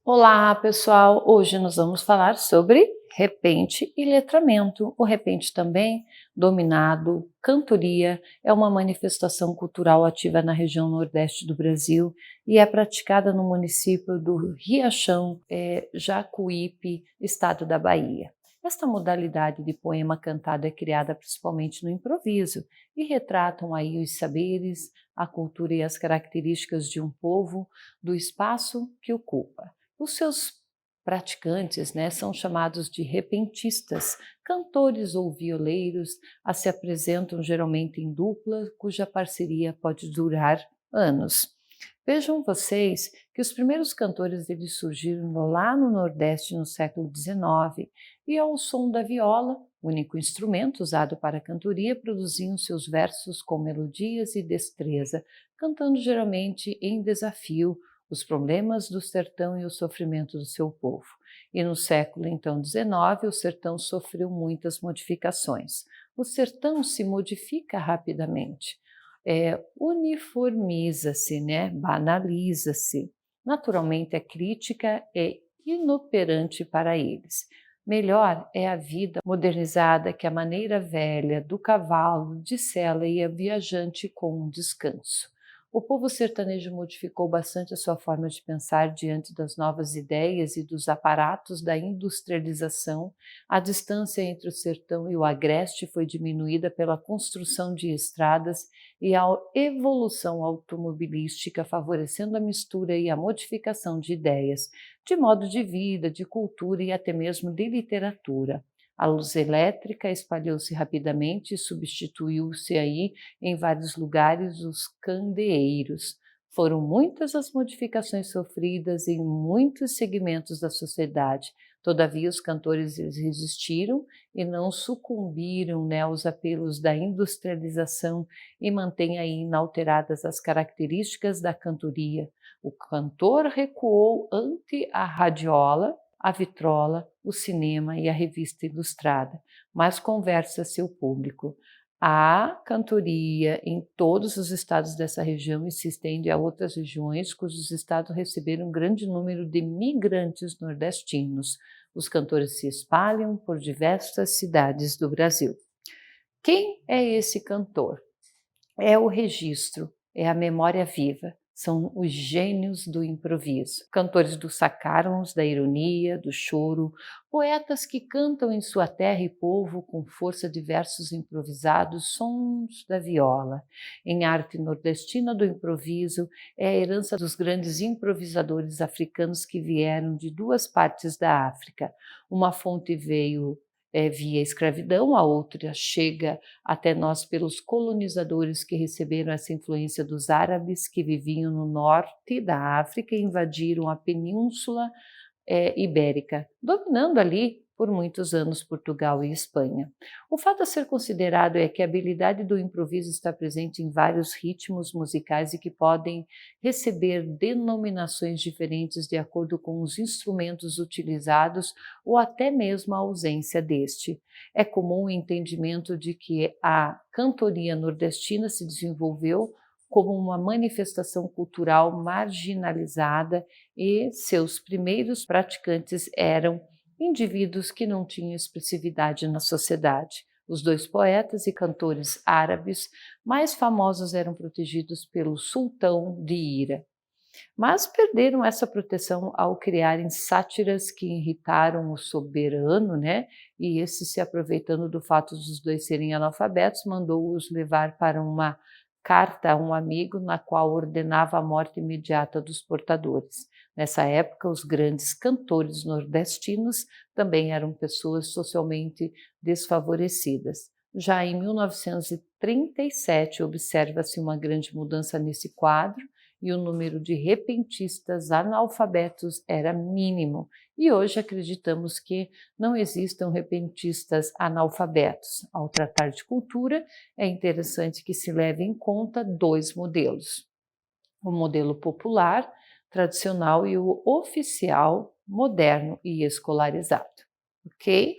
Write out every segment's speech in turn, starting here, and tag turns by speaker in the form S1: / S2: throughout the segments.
S1: Olá, pessoal! Hoje nós vamos falar sobre repente e letramento. O repente também, dominado, cantoria, é uma manifestação cultural ativa na região nordeste do Brasil e é praticada no município do Riachão, Jacuípe, estado da Bahia. Esta modalidade de poema cantado é criada principalmente no improviso e retratam aí os saberes, a cultura e as características de um povo, do espaço que ocupa. Os seus praticantes, são chamados de repentistas, cantores ou violeiros, se apresentam geralmente em dupla, cuja parceria pode durar anos. Vejam vocês que os primeiros cantores eles surgiram lá no Nordeste no século XIX e ao som da viola, único instrumento usado para a cantoria, produziam seus versos com melodias e destreza, cantando geralmente em desafio os problemas do sertão e o sofrimento do seu povo. E no século então XIX, o sertão sofreu muitas modificações. O sertão se modifica rapidamente, uniformiza-se, banaliza-se. Naturalmente, a crítica é inoperante para eles. Melhor é a vida modernizada que a maneira velha do cavalo, de sela e a viajante com um descanso. O povo sertanejo modificou bastante a sua forma de pensar diante das novas ideias e dos aparatos da industrialização. A distância entre o sertão e o agreste foi diminuída pela construção de estradas e a evolução automobilística, favorecendo a mistura e a modificação de ideias, de modo de vida, de cultura e até mesmo de literatura. A luz elétrica espalhou-se rapidamente e substituiu-se aí em vários lugares os candeeiros. Foram muitas as modificações sofridas em muitos segmentos da sociedade. Todavia, os cantores eles resistiram e não sucumbiram aos apelos da industrialização e mantêm aí inalteradas as características da cantoria. O cantor recuou ante a radiola, a vitrola, o cinema e a revista ilustrada, mas conversa seu público. A cantoria em todos os estados dessa região e se estende a outras regiões cujos estados receberam um grande número de migrantes nordestinos. Os cantores se espalham por diversas cidades do Brasil. Quem é esse cantor? É o registro, é a memória viva. São os gênios do improviso, cantores dos sacárons, da ironia, do choro, poetas que cantam em sua terra e povo com força de versos improvisados, sons da viola. Em arte nordestina do improviso, é a herança dos grandes improvisadores africanos que vieram de duas partes da África. Uma fonte veio via escravidão, a outra chega até nós pelos colonizadores que receberam essa influência dos árabes que viviam no norte da África e invadiram a península ibérica, dominando ali por muitos anos Portugal e Espanha. O fato a ser considerado é que a habilidade do improviso está presente em vários ritmos musicais e que podem receber denominações diferentes de acordo com os instrumentos utilizados ou até mesmo a ausência deste. É comum o entendimento de que a cantoria nordestina se desenvolveu como uma manifestação cultural marginalizada e seus primeiros praticantes eram indivíduos que não tinham expressividade na sociedade. Os dois poetas e cantores árabes mais famosos eram protegidos pelo sultão de Hira, mas perderam essa proteção ao criarem sátiras que irritaram o soberano, e esse, se aproveitando do fato dos dois serem analfabetos, mandou-os levar para uma carta a um amigo na qual ordenava a morte imediata dos portadores. Nessa época, os grandes cantores nordestinos também eram pessoas socialmente desfavorecidas. Já em 1937, observa-se uma grande mudança nesse quadro e o número de repentistas analfabetos era mínimo. E hoje acreditamos que não existam repentistas analfabetos. Ao tratar de cultura, é interessante que se leve em conta dois modelos: o modelo popular, tradicional, e o oficial, moderno e escolarizado. Ok?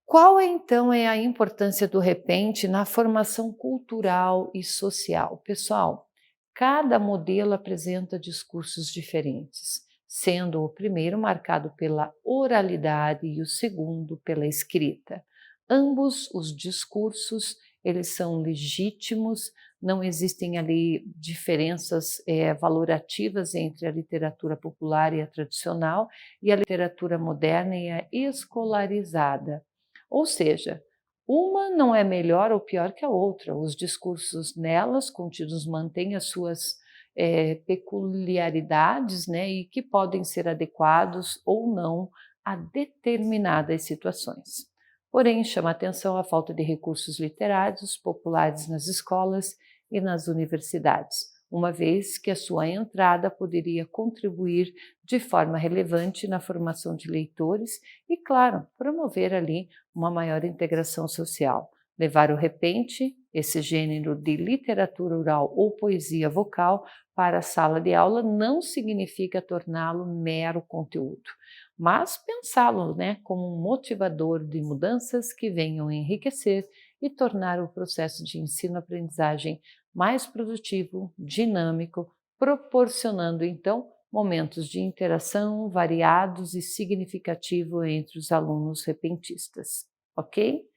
S1: Qual então é a importância do repente na formação cultural e social? Pessoal, cada modelo apresenta discursos diferentes. sendo o primeiro marcado pela oralidade e o segundo pela escrita. Ambos os discursos, eles são legítimos, não existem ali diferenças valorativas entre a literatura popular e a tradicional, e a literatura moderna e a escolarizada. Ou seja, uma não é melhor ou pior que a outra, os discursos nelas contidos mantêm as suas peculiaridades, né, e que podem ser adequados ou não a determinadas situações. Porém, chama atenção a falta de recursos literários populares nas escolas e nas universidades, uma vez que a sua entrada poderia contribuir de forma relevante na formação de leitores e, claro, promover ali uma maior integração social. Levar o repente, esse gênero de literatura oral ou poesia vocal, para a sala de aula não significa torná-lo mero conteúdo, mas pensá-lo, né, como um motivador de mudanças que venham enriquecer e tornar o processo de ensino-aprendizagem mais produtivo, dinâmico, proporcionando então momentos de interação variados e significativo entre os alunos repentistas, ok?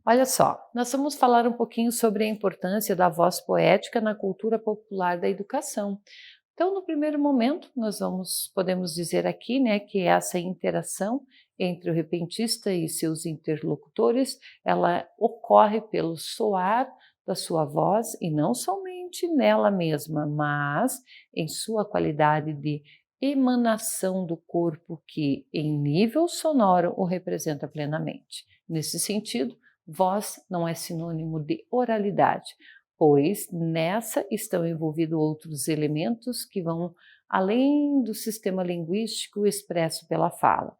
S1: Olha só, nós vamos falar um pouquinho sobre a importância da voz poética na cultura popular da educação. Então, no primeiro momento, podemos dizer aqui, né, que essa interação entre o repentista e seus interlocutores, ela ocorre pelo soar da sua voz e não somente nela mesma, mas em sua qualidade de emanação do corpo que, em nível sonoro, o representa plenamente. Nesse sentido, voz não é sinônimo de oralidade, pois nessa estão envolvidos outros elementos que vão além do sistema linguístico expresso pela fala.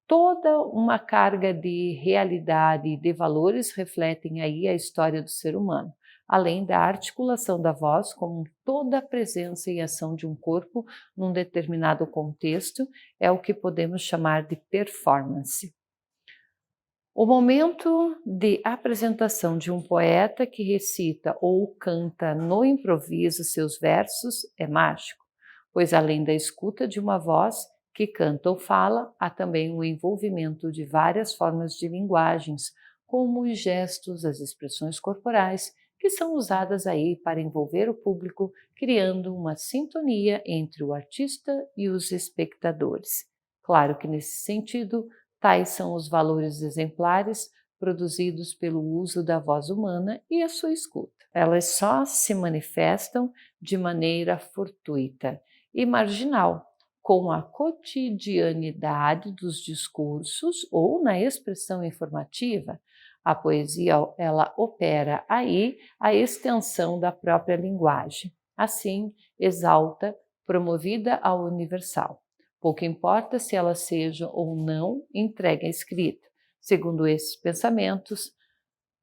S1: Toda uma carga de realidade e de valores refletem aí a história do ser humano, além da articulação da voz como toda a presença e ação de um corpo num determinado contexto é o que podemos chamar de performance. O momento de apresentação de um poeta que recita ou canta no improviso seus versos é mágico, pois além da escuta de uma voz que canta ou fala, há também o envolvimento de várias formas de linguagens, como os gestos, as expressões corporais, que são usadas aí para envolver o público, criando uma sintonia entre o artista e os espectadores. Claro que nesse sentido, tais são os valores exemplares produzidos pelo uso da voz humana e a sua escuta. Elas só se manifestam de maneira fortuita e marginal, com a cotidianidade dos discursos ou na expressão informativa. A poesia, ela opera aí a extensão da própria linguagem. Assim, exalta, promovida ao universal. Pouco importa se ela seja ou não entregue à escrita. Segundo esses pensamentos,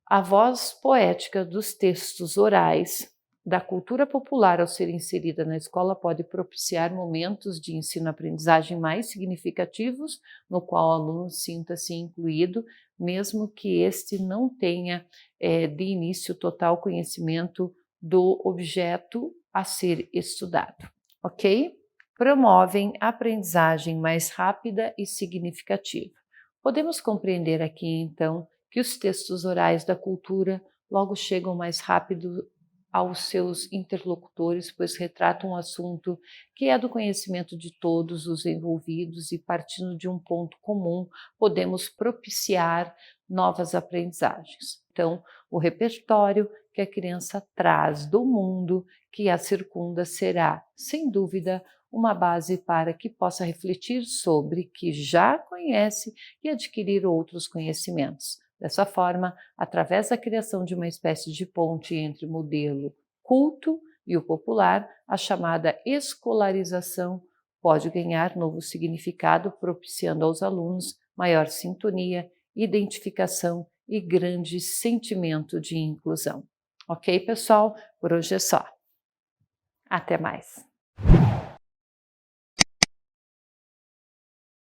S1: a voz poética dos textos orais da cultura popular ao ser inserida na escola pode propiciar momentos de ensino-aprendizagem mais significativos, no qual o aluno sinta-se incluído, mesmo que este não tenha de início total conhecimento do objeto a ser estudado, ok? Promovem aprendizagem mais rápida e significativa. Podemos compreender aqui, então, que os textos orais da cultura logo chegam mais rápido aos seus interlocutores, pois retratam um assunto que é do conhecimento de todos os envolvidos e, partindo de um ponto comum, podemos propiciar novas aprendizagens. Então, o repertório que a criança traz do mundo que a circunda será, sem dúvida, uma base para que possa refletir sobre que já conhece e adquirir outros conhecimentos. Dessa forma, através da criação de uma espécie de ponte entre o modelo culto e o popular, a chamada escolarização pode ganhar novo significado, propiciando aos alunos maior sintonia, identificação e grande sentimento de inclusão. Ok, pessoal? Por hoje é só. Até mais!